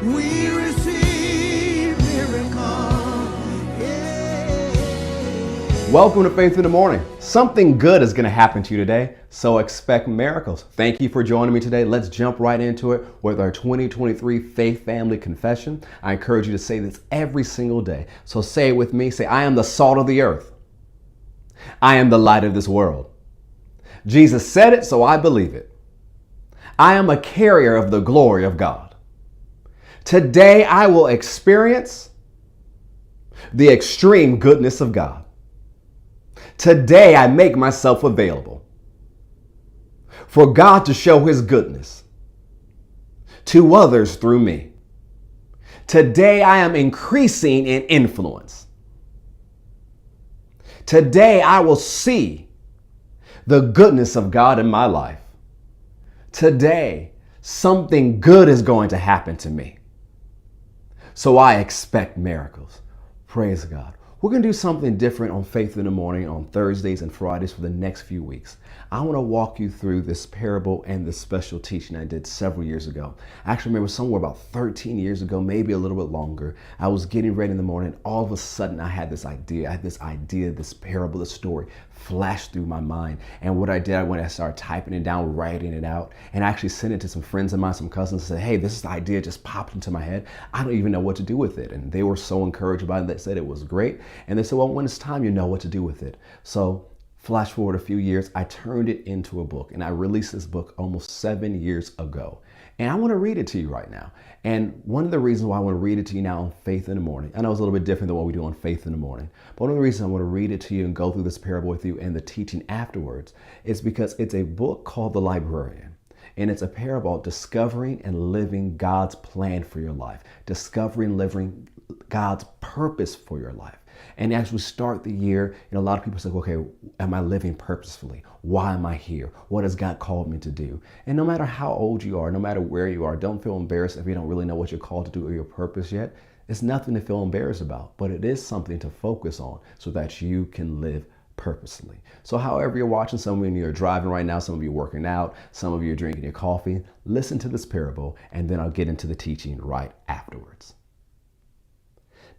We receive miracle. Yeah. Welcome to Faith in the Morning. Something good is going to happen to you today, so expect miracles. Thank you for joining me today. Let's jump right into it with our 2023 Faith Family Confession. I encourage you to say this every single day. So say it with me. Say, I am the salt of the earth. I am the light of this world. Jesus said it, so I believe it. I am a carrier of the glory of God. Today I will experience the extreme goodness of God. Today I make myself available for God to show his goodness to others through me. Today I am increasing in influence. Today I will see the goodness of God in my life. Today something good is going to happen to me. So I expect miracles. Praise God. We're going to do something different on Faith in the Morning on Thursdays and Fridays for the next few weeks. I want to walk you through this parable and this special teaching I did several years ago. I actually remember somewhere about 13 years ago, maybe a little bit longer. I was getting ready in the morning. All of a sudden, I had this idea. This parable, this story flashed through my mind. And what I did, I started typing it down, writing it out, and I actually sent it to some friends of mine, some cousins, and said, hey, this is the idea just popped into my head. I don't even know what to do with it. And they were so encouraged by it. They said it was great. And they said, well, when it's time, you know what to do with it. So flash forward a few years, I turned it into a book, and I released this book almost 7 years ago. And I want to read it to you right now. And one of the reasons why I want to read it to you now on Faith in the Morning, I know it's a little bit different than what we do on Faith in the Morning, but one of the reasons I want to read it to you and go through this parable with you and the teaching afterwards is because it's a book called The Librarian. And it's a parable about discovering and living God's plan for your life, discovering and living God's purpose for your life. And as we start the year, a lot of people say, okay, am I living purposefully? Why am I here? What has God called me to do? And no matter how old you are, no matter where you are, don't feel embarrassed if you don't really know what you're called to do or your purpose yet. It's nothing to feel embarrassed about, but it is something to focus on so that you can live purposely. So however you're watching, some of you are driving right now, some of you are working out, some of you are drinking your coffee, listen to this parable, and then I'll get into the teaching right afterwards.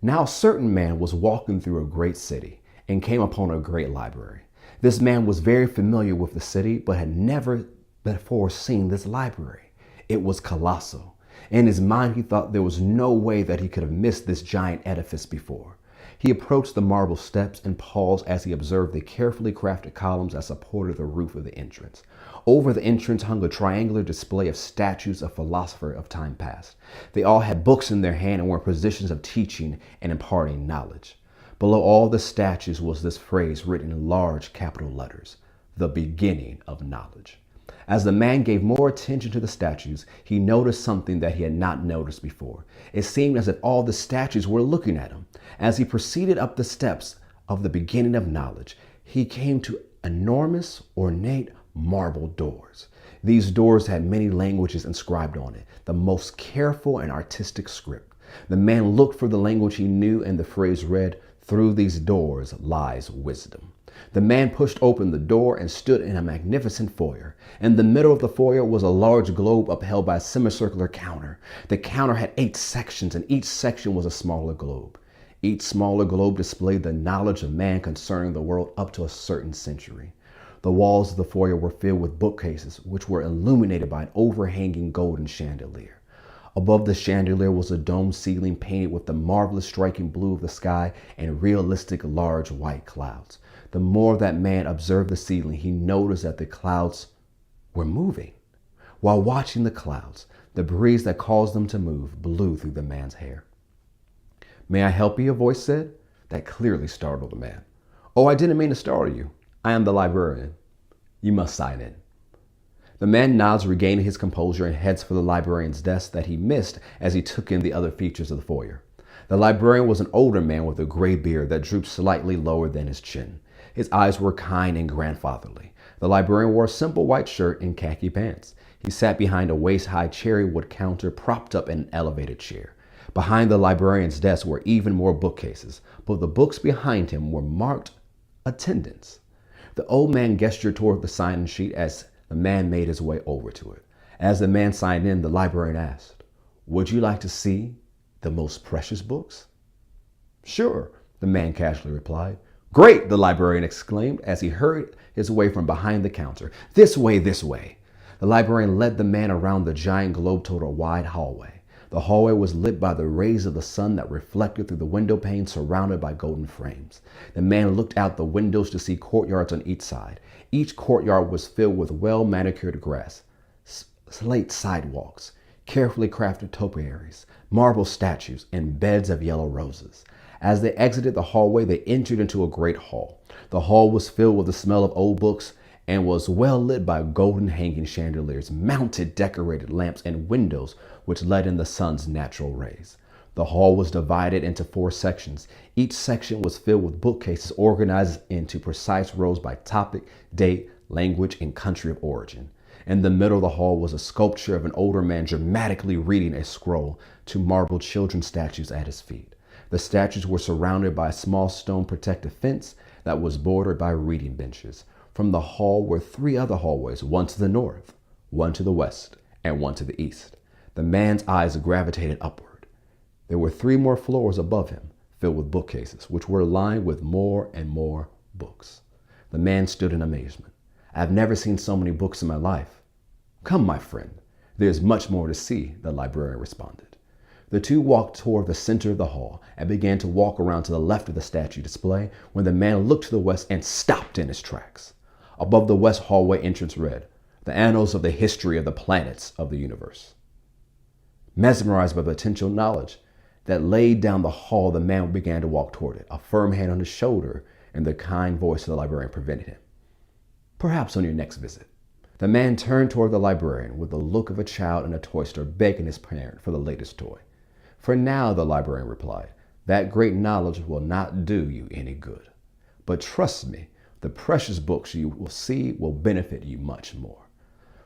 Now a certain man was walking through a great city and came upon a great library. This man was very familiar with the city, but had never before seen this library. It was colossal. In his mind, he thought there was no way that he could have missed this giant edifice before. He approached the marble steps and paused as he observed the carefully crafted columns that supported the roof of the entrance. Over the entrance hung a triangular display of statues of philosophers of time past. They all had books in their hand and were in positions of teaching and imparting knowledge. Below all the statues was this phrase written in large capital letters: the beginning of knowledge. As the man gave more attention to the statues, he noticed something that he had not noticed before. It seemed as if all the statues were looking at him. As he proceeded up the steps of the beginning of knowledge, he came to enormous, ornate marble doors. These doors had many languages inscribed on it, the most careful and artistic script. The man looked for the language he knew, and the phrase read, "Through these doors lies wisdom." The man pushed open the door and stood in a magnificent foyer. In the middle of the foyer was a large globe upheld by a semicircular counter. The counter had 8 sections, and each section was a smaller globe. Each smaller globe displayed the knowledge of man concerning the world up to a certain century. The walls of the foyer were filled with bookcases, which were illuminated by an overhanging golden chandelier. Above the chandelier was a domed ceiling painted with the marvelous striking blue of the sky and realistic large white clouds. The more that man observed the ceiling, he noticed that the clouds were moving. While watching the clouds, the breeze that caused them to move blew through the man's hair. "May I help you?" a voice said. That clearly startled the man. "Oh, I didn't mean to startle you. I am the librarian. You must sign in." The man nods, regaining his composure, and heads for the librarian's desk that he missed as he took in the other features of the foyer. The librarian was an older man with a gray beard that drooped slightly lower than his chin. His eyes were kind and grandfatherly. The librarian wore a simple white shirt and khaki pants. He sat behind a waist-high cherry wood counter propped up in an elevated chair. Behind the librarian's desk were even more bookcases, but the books behind him were marked attendance. The old man gestured toward the sign-in sheet as the man made his way over to it. As the man signed in, the librarian asked, Would you like to see the most precious books? Sure, the man casually replied. Great, the librarian exclaimed as he hurried his way from behind the counter. This way, this way. The librarian led the man around the giant globe toward a wide hallway. The hallway was lit by the rays of the sun that reflected through the window pane surrounded by golden frames. The man looked out the windows to see courtyards on each side. Each courtyard was filled with well-manicured grass, slate sidewalks, carefully crafted topiaries, marble statues, and beds of yellow roses. As they exited the hallway, they entered into a great hall. The hall was filled with the smell of old books and was well lit by golden hanging chandeliers, mounted decorated lamps, and windows which let in the sun's natural rays. The hall was divided into 4 sections. Each section was filled with bookcases organized into precise rows by topic, date, language, and country of origin. In the middle of the hall was a sculpture of an older man dramatically reading a scroll to marble children's statues at his feet. The statues were surrounded by a small stone protective fence that was bordered by reading benches. From the hall were 3 other hallways, one to the north, one to the west, and one to the east. The man's eyes gravitated upward. There were 3 more floors above him, filled with bookcases, which were lined with more and more books. The man stood in amazement. I've never seen so many books in my life. Come, my friend, there's much more to see, the librarian responded. The 2 walked toward the center of the hall and began to walk around to the left of the statue display when the man looked to the west and stopped in his tracks. Above the west hallway entrance read, "The Annals of the History of the Planets of the Universe." Mesmerized by the potential knowledge that laid down the hall, the man began to walk toward it. A firm hand on his shoulder and the kind voice of the librarian prevented him. Perhaps on your next visit. The man turned toward the librarian with the look of a child in a toy store begging his parent for the latest toy. For now, the librarian replied, that great knowledge will not do you any good. But trust me, the precious books you will see will benefit you much more.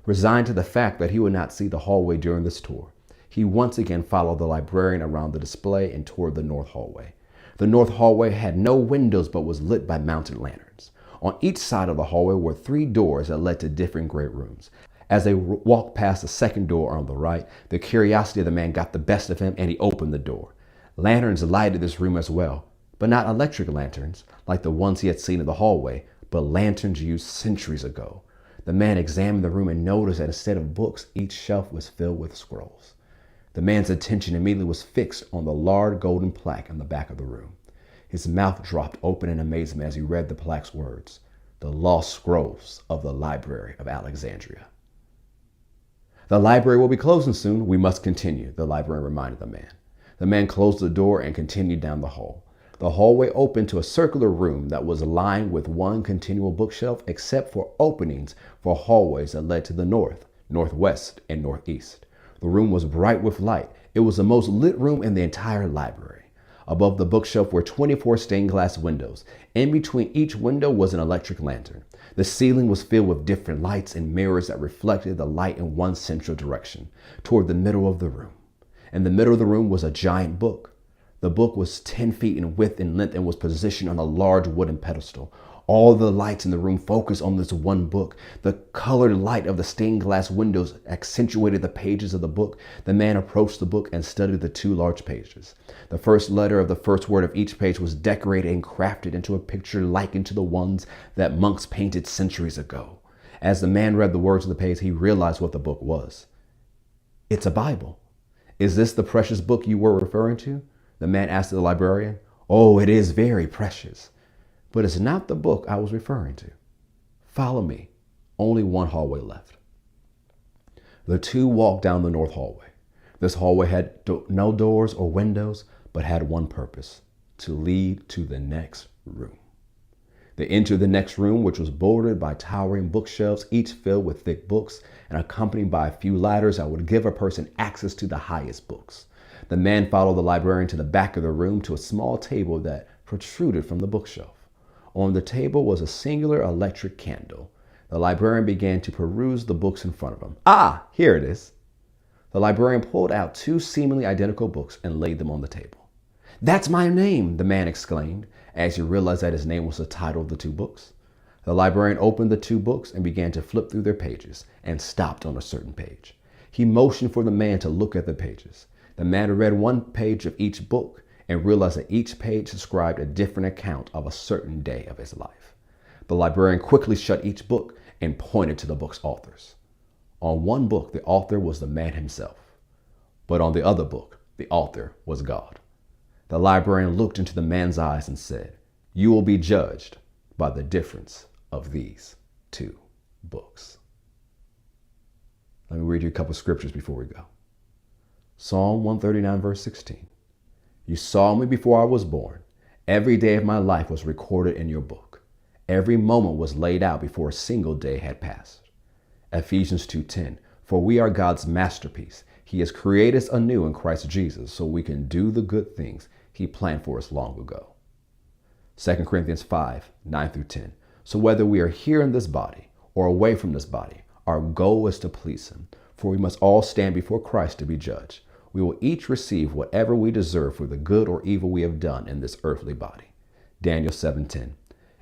Resigned to the fact that he would not see the hallway during this tour, he once again followed the librarian around the display and toward the north hallway. The north hallway had no windows but was lit by mounted lanterns. On each side of the hallway were 3 doors that led to different great rooms. As they walked past the second door on the right, the curiosity of the man got the best of him and he opened the door. Lanterns lighted this room as well, but not electric lanterns like the ones he had seen in the hallway, but lanterns used centuries ago. The man examined the room and noticed that instead of books, each shelf was filled with scrolls. The man's attention immediately was fixed on the large golden plaque on the back of the room. His mouth dropped open in amazement as he read the plaque's words, "The Lost Scrolls of the Library of Alexandria." "The library will be closing soon. We must continue," the librarian reminded the man. The man closed the door and continued down the hall. The hallway opened to a circular room that was lined with one continual bookshelf except for openings for hallways that led to the north, northwest, and northeast. The room was bright with light. It was the most lit room in the entire library. Above the bookshelf were 24 stained glass windows. In between each window was an electric lantern. The ceiling was filled with different lights and mirrors that reflected the light in one central direction, toward the middle of the room. In the middle of the room was a giant book. The book was 10 feet in width and length and was positioned on a large wooden pedestal. All the lights in the room focused on this one book. The colored light of the stained glass windows accentuated the pages of the book. The man approached the book and studied the 2 large pages. The first letter of the first word of each page was decorated and crafted into a picture likened to the ones that monks painted centuries ago. As the man read the words of the page, he realized what the book was. "It's a Bible. Is this the precious book you were referring to?" the man asked the librarian. "Oh, it is very precious. But it's not the book I was referring to. Follow me." Only one hallway left. The 2 walked down the north hallway. This hallway had no doors or windows, but had one purpose, to lead to the next room. They entered the next room, which was bordered by towering bookshelves, each filled with thick books and accompanied by a few ladders that would give a person access to the highest books. The man followed the librarian to the back of the room to a small table that protruded from the bookshelf. On the table was a singular electric candle. The librarian began to peruse the books in front of him. "Ah, here it is." The librarian pulled out 2 seemingly identical books and laid them on the table. "That's my name," the man exclaimed, as he realized that his name was the title of the 2 books. The librarian opened the 2 books and began to flip through their pages and stopped on a certain page. He motioned for the man to look at the pages. The man read one page of each book and realized that each page described a different account of a certain day of his life. The librarian quickly shut each book and pointed to the book's authors. On one book, the author was the man himself, but on the other book, the author was God. The librarian looked into the man's eyes and said, "You will be judged by the difference of these two books." Let me read you a couple of scriptures before we go. Psalm 139, verse 16. You saw me before I was born. Every day of my life was recorded in your book. Every moment was laid out before a single day had passed. Ephesians 2:10. For we are God's masterpiece. He has created us anew in Christ Jesus so we can do the good things he planned for us long ago. 2 Corinthians 5:9 through 10. So whether we are here in this body or away from this body, our goal is to please him, for we must all stand before Christ to be judged. We will each receive whatever we deserve for the good or evil we have done in this earthly body. Daniel 7:10.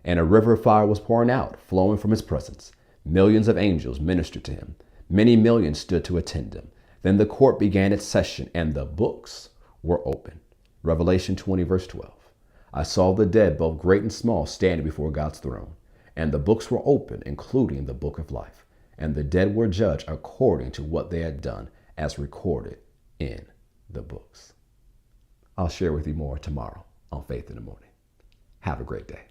And a river of fire was pouring out, flowing from his presence. Millions of angels ministered to him. Many millions stood to attend him. Then the court began its session, and the books were open. Revelation 20, verse 12. I saw the dead, both great and small, standing before God's throne. And the books were open, including the book of life. And the dead were judged according to what they had done, as recorded in the books. I'll share with you more tomorrow on Faith in the Morning. Have a great day.